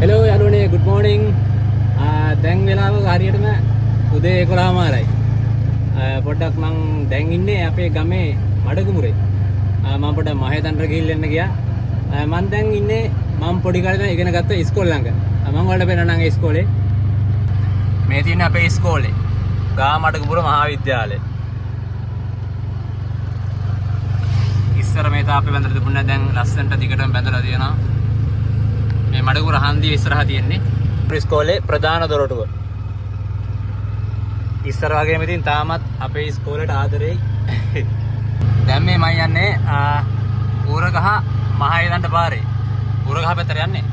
Hello යාළුවනේ good morning. දැන් වෙලාව හරියටම උදේ 11:00යි. පොඩ්ඩක් මං දැන් ඉන්නේ අපේ ගමේ මඩකුමුරේ. මම පොඩ්ඩක් මහේතන්ට ගිහින් එන්න ගියා. මං දැන් ඉන්නේ මම පොඩි කාලේ ඉගෙන ගත්ත ඉස්කෝලේ ළඟ. මම වලට පෙන්නනම් ඒ ඉස්කෝලේ. මේ තියෙන්නේ අපේ ඉස්කෝලේ. ගා මඩකුමුර මහාවිද්‍යාලය. ඉස්සර මේ තාප්පේ බැඳලා තිබුණා දැන් ලස්සනට දිගටම බැඳලා තියෙනවා. මේ මඩකුර හන්දිය ඉස්සරහා තියෙන්නේ ඉස්කෝලේ ප්‍රධාන දොරටුව. ඉස්සර වගේම ඉතින් තාමත් අපේ ඉස්කෝලේට ආදරෙයි. දැන් මේ මම යන්නේ ඌරගහ මහේතන්ට පාරේ. ඌරගහ පැත්තට යන්නේ.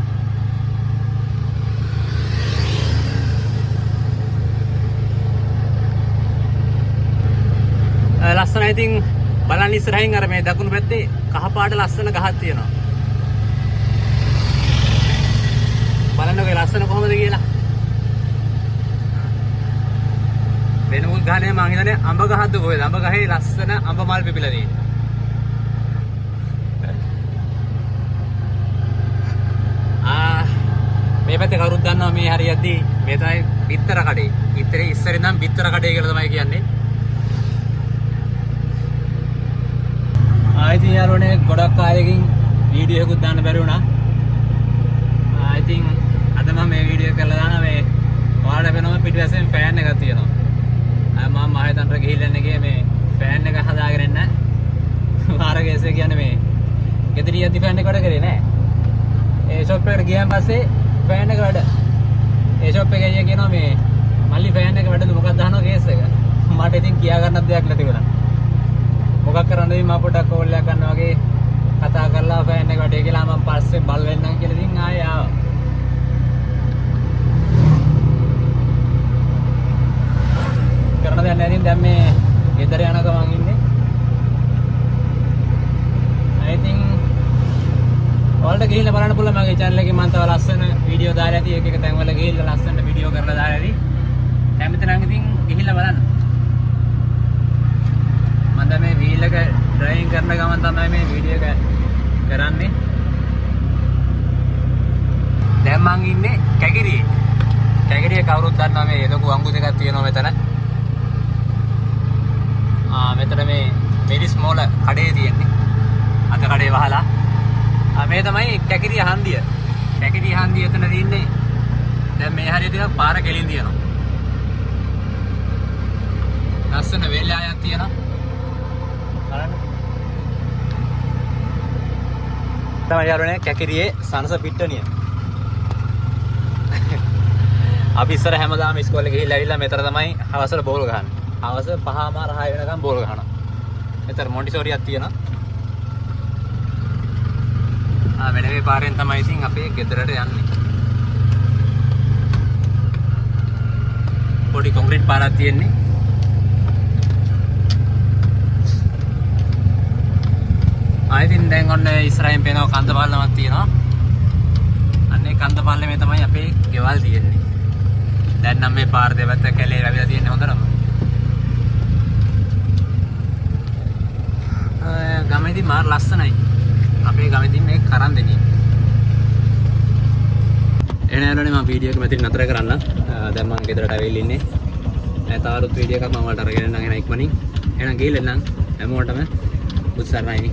ලස්සනයි ඉතින් බලන්න ඉස්සරහින් අර මේ දකුණු පැත්තේ කහ පාට ලස්සන ගහක් තියෙනවා. බලන්නකෝ ලස්සන කොහොමද කියලා. වෙන මුල් ගහනේ මං හිතන්නේ අඹ ගහක්ද කොහෙද? අඹ ගහේ ලස්සන අඹ මල් පිපිලා තියෙනවා. මේ පැත්තේ කවුරුත් දන්නවා මේ හරියද්දි මේ තමයි බිත්තර කඩේ. ඉතරේ ඉස්සර ඉඳන් බිත්තර කඩේ කියලා තමයි කියන්නේ. ආයිත් යාළුවනේ ගොඩක් අයකින් වීඩියෝ එකක් දාන්න බැරි වුණා. I think අද මම මේ වීඩියෝ කරලා දානවා මේ ඔයාලට වෙනම පිටිපස්සෙන් ෆෑන් එකක් තියෙනවා. මම මහේතන්ට ගිහිල්ලා ඉන්නේ ගියේ මේ ෆෑන් එක හදාගෙන එන්න. මාරගේසේ කියන්නේ මේ ගෙදරින් යද්දි ෆෑන් එක වැඩ කරේ නෑ. ඒ ෂොප් එකට ගියන් පස්සේ ෆෑන් එක වැඩ. ඒ ෂොප් එකේ අයියා කියනවා මේ මල්ලි ෆෑන් එක වැඩද මොකක්ද අහනවා කේස් එක. මට ඉතින් කියා ගන්නත් දෙයක් නැති වුණා. මොකක් කරන්නද මම පොඩක් කෝල් එකක් ගන්නවා වගේ කතා කරලා ෆෑන් එක වැඩේ කියලා මම පස්සේ බල් වෙන්නම් කියලා ඉතින් ආයෙ ආවා. කරන දෙයක් නැහැ ඉතින් දැන් මේ ගෙදර යන ගමන් ඉන්නේ. I think ඔයාලට ගිහිල්ලා බලන්න පුළුවන් මගේ channel එකේ මම තව ලස්සන වීඩියෝ දාලා ඇති එක තැන් වල ගිහිල්ලා ලස්සන වීඩියෝ කරලා දාලා ඇති. කැමති නම් ඉතින් ගිහිල්ලා බලන්න. මම දැන් මේ වීල් එක ඩ්‍රයිවිං කරන ගමන් තමයි මේ වීඩියෝ එක කරන්නේ. දැන් මං ඉන්නේ කැගිරියේ. කැගිරියේ කවුරුත් දන්නවා මේ ලොකු අංගු දෙකක් තියෙනවා මෙතන. මෙතන මේ මෙරිස් මෝල කඩේ තියෙන්නේ. අත කඩේ වහලා. මේ තමයි කැගිරිය හන්දිය. කැගිරිය හන්දිය එතන තියෙන්නේ. දැන් මේ හරිය ටිකක් පාර කෙලින් තියෙනවා. ලස්සන වෙලාවක් තියෙනවා. බලන්න. තමයි යාළුවනේ කැකිරියේ සනස පිට්ටනිය. අපි ඉස්සර හැමදාම ඉස්කෝලේ ගිහිල්ලා ඇවිල්ලා මෙතන තමයි හවසට බෝල් ගහන්නේ. හවස 5:00 වෙනකම් බෝල් ගහනවා. මෙතන මොන්ටිසෝරියක් තියෙනවා. මෙන්න මේ පාරෙන් තමයි ඉතින් අපේ ගෙදරට යන්නේ. පොඩි කොන්ක්‍රීට් පාරක් තියෙන්නේ. ආයිතින් දැන් ඔන්න ඉස්සරහින් පේනවා කන්ද පාලමක් තියෙනවා. අන්නේ කන්ද පාලමේ තමයි අපේ ගෙවල් තියෙන්නේ. දැන් නම් මේ පාර දෙපැත්ත කැලේ වැවිලා තියෙන්නේ හොඳටම. ගමේදී මාර ලස්සනයි. අපේ ගමේදී මේ කරන්දෙනිය. එනෑලනේ මම වීඩියෝ එක මෙතන නතර කරන්න. දැන් මම ගෙදරට ඇවිල්ලා ඉන්නේ. තවරුත් වීඩියෝ එකක් මම වලට අරගෙන එන්න යන ඉක්මනින්. එහෙනම් ගිහලා නම් හැමෝටම උත්සාහයි.